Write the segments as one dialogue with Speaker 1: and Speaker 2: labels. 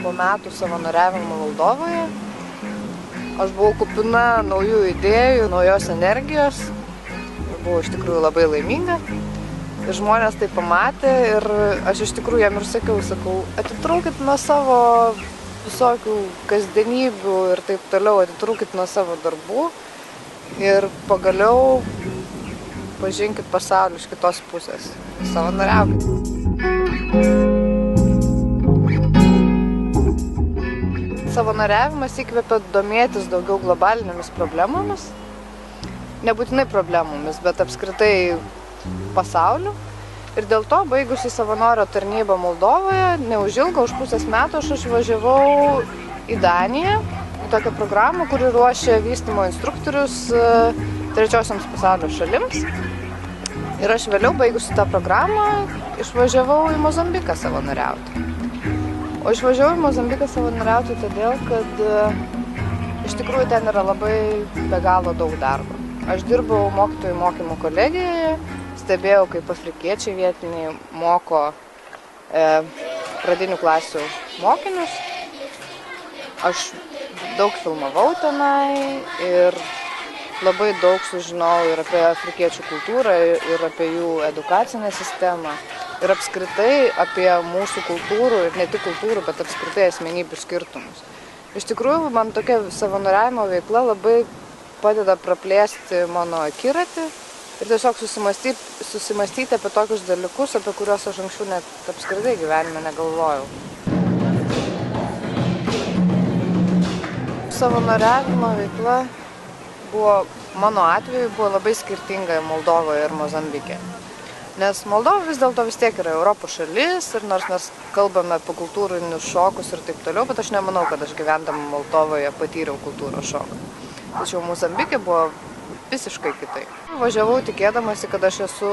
Speaker 1: po metų savanoriavimo Moldovoje. Aš buvau kupina naujų idėjų, naujos energijos. Buvau iš tikrųjų labai laiminga. Ir žmonės tai pamatė ir aš iš tikrųjų jam ir sakau, atitrūkit nuo savo visokių kasdienybių ir taip toliau, atitrūkit nuo savo darbų ir pagaliau pažinkit pasaulį iš kitos pusės. Savanoriaukit. Savanoriavimas įkvėpia domėtis daugiau globalinėmis problemomis. Nebūtinai problemomis, bet apskritai pasauliu. Ir dėl to, baigusi savanorio tarnybą Moldovoje, neužilgo, už pusės metų aš išvažiavau į Daniją, į tokią programą, kuri ruošia vystymo instruktorius trečiosiams pasaulio šalims. Ir aš vėliau, baigusi tą programą, išvažiavau į Mozambiką savanoriauti. O išvažiavau į Mozambiką savanoriauti todėl, kad iš tikrųjų ten yra labai be galo daug darbo. Aš dirbau mokytojų mokymų kolegijoje, stebėjau, kaip afrikiečiai vietiniai moko pradinių klasių mokinius. Aš daug filmavau tenai ir labai daug sužinojau ir apie afrikiečių kultūrą, ir apie jų edukacinę sistemą, ir apskritai apie mūsų kultūrų, ir ne tik kultūrų, bet apskritai asmenybių skirtumus. Iš tikrųjų, man tokia savanoriavimo veikla labai padeda praplėsti mano akiratį ir tiesiog susimastyti apie tokius dalykus, apie kuriuos aš anksčiau net apskritai gyvenime negalvojau. Savanoriavimo veikla mano atveju buvo labai skirtinga Moldovoje ir Mozambike. Nes Moldova vis dėlto vis tiek yra Europos šalis ir nors mes kalbame apie kultūrinius šokus ir taip toliau, bet aš nemanau, kad aš gyvendama Moldovoje patyriau kultūros šoką. Tačiau Mozambike buvo visiškai kitaip. Važiavau tikėdamasi, kad aš esu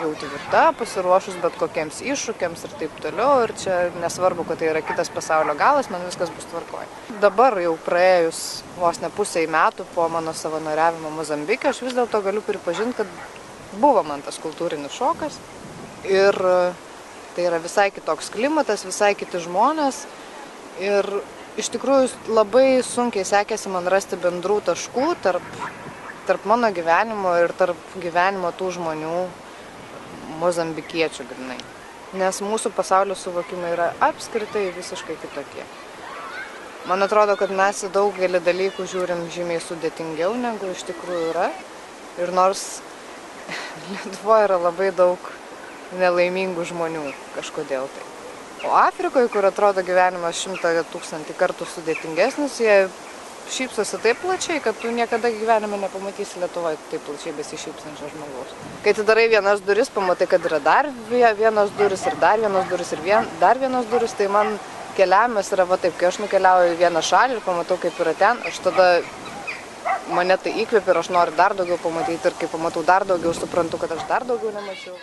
Speaker 1: jau tvirta, pasiruošus bet kokiems iššūkiams ir taip toliau. Ir čia nesvarbu, kad tai yra kitas pasaulio galas, man viskas bus tvarkoj. Dabar jau praėjus vos ne pusei metų po mano savanoriavimo Mozambike, aš vis dėlto galiu pripažinti, kad buvo man tas kultūrinis šokas. Ir tai yra visai kitoks klimatas, visai kiti žmonės. Ir iš tikrųjų labai sunkiai sekėsi man rasti bendrų taškų tarp mano gyvenimo ir tarp gyvenimo tų žmonių mozambikiečių grinai. Nes mūsų pasaulio suvokimai yra apskritai visiškai kitokie. Man atrodo, kad mes į daugelį dalykų žiūrim žymiai sudėtingiau negu iš tikrųjų yra. Ir nors Lietuvoje yra labai daug nelaimingų žmonių kažkodėl tai. O Afrikoje, kur atrodo gyvenimas 100 000 kartų sudėtingesnis, jie šypsosi taip plačiai, kad tu niekada gyvenime nepamatysi Lietuvoje taip plačiai besišypsančio žmogaus. Kai atidarai vienas duris, pamatai, kad yra dar vienos duris ir dar vienos duris ir dar vienos duris, tai man keliavimas yra va taip, kai aš nukeliauju į vieną šalį ir pamatau, kaip yra ten, aš tada mane tai įkvėpia ir aš noriu dar daugiau pamatyti ir kai pamatau dar daugiau, suprantu, kad aš dar daugiau nemačiau.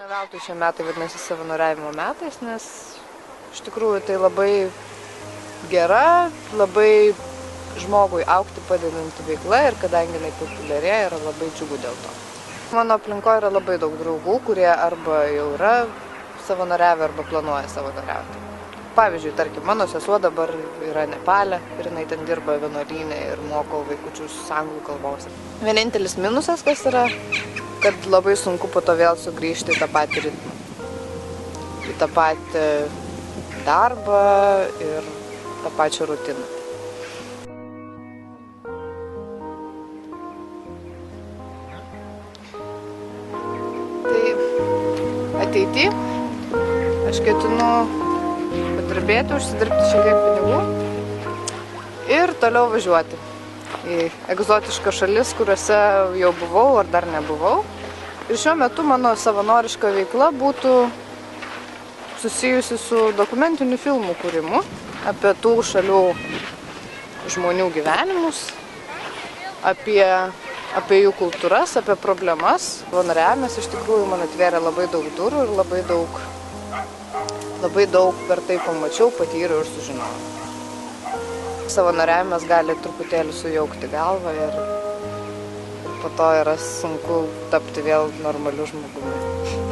Speaker 1: Ne veltui šie metai vadinasi savanoriavimo metais, nes iš tikrųjų tai labai gera, labai žmogui augti padedanti veikla ir kadangi jinai populiarėja, yra labai džiugu dėl to. Mano aplinkoje yra labai daug draugų, kurie arba jau yra savanoriavę arba planuoja savanoriauti. Pavyzdžiui, tarkim, mano sesuo dabar yra Nepale ir jinai ten dirba vienuolyne ir moko vaikučius anglų kalbos. Vienintelis minusas, kas yra, kad labai sunku po to vėl sugrįžti į tą patį ritmą. Į tą patį darbą ir tą pačią rutiną. Tai ateityje aš ketinu padirbėti, užsidirbti šiek tiek pinigų ir toliau važiuoti į egzotiškas šalis, kuriuose jau buvau ar dar nebuvau. Ir šiuo metu mano savanoriška veikla būtų susijusi su dokumentiniu filmų kūrimu apie tų šalių žmonių gyvenimus, apie jų kultūras, apie problemas. Savanoriavimas iš tikrųjų man atvėrė labai daug durų ir labai daug per tai pamačiau, patyriau ir sužinojau. Savanoriavimas gali truputėlį sujaukti galvą ir po to yra sunku tapti vėl normaliu žmogumi.